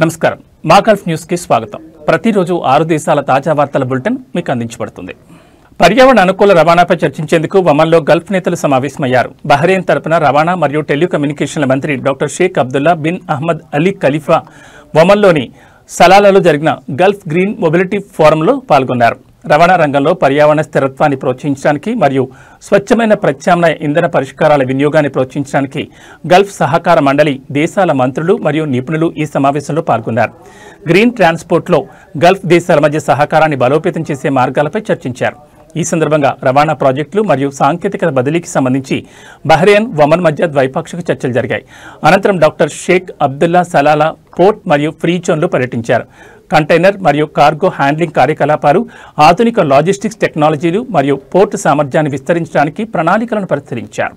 నమస్కారం మా Gulf news కి స్వాగతం। ప్రతిరోజు 6 దేశాల తాజా వార్తల బులెటిన్ మీకు అందించబడుతుంది। పర్యావరణ అనుకూల రవాణాపై చర్చించేందుకు ఒమన్లో గల్ఫ్ నేతలు సమావేశమయ్యారు। బహ్రెయిన్ తరపున రవాణా మరియు టెలికమ్యూనికేషన్ల మంత్రి doctor Sheikh Abdullah bin Ahmed Ali Khalifa ఒమన్లోని సలాలాలో జరిగిన గల్ఫ్ గ్రీన్ మొబిలిటీ ఫోరంలో పాల్గొన్నారు। రవాణా రంగంలో పర్యావరణ స్థిరత్వాన్ని ప్రోత్సహించడానికి మరియు స్వచ్ఛమైన ప్రత్యామ్నాయ ఇంధన పరిష్కారాల వినియోగాన్ని ప్రోత్సహించడానికి గల్ఫ్ సహకార మండలి దేశాల మంత్రులు మరియు నిపుణులు ఈ సమావేశంలో పాల్గొన్నారు। గ్రీన్ ట్రాన్స్పోర్ట్లో గల్ఫ్ దేశాల మధ్య సహకారాన్ని బలోపేతం చేసే మార్గాలపై చర్చించారు। ఈ సందర్భంగా రవాణా ప్రాజెక్టులు మరియు సాంకేతికత బదిలీకి సంబంధించి బహ్రెయిన్ ఒమన్ మధ్య ద్వైపాక్షిక చర్చలు జరిగాయి। అనంతరం doctor Sheikh Abdullah Salalah port మరియు ఫ్రీ జోన్లో పర్యటించారు। కంటైనర్ మరియు కార్గో హ్యాండ్లింగ్ కార్యకలాపాలు, ఆధునిక లాజిస్టిక్స్ టెక్నాలజీలు మరియు పోర్టు సామర్థ్యాన్ని విస్తరించడానికి ప్రణాళికలను పరిశీలించారు।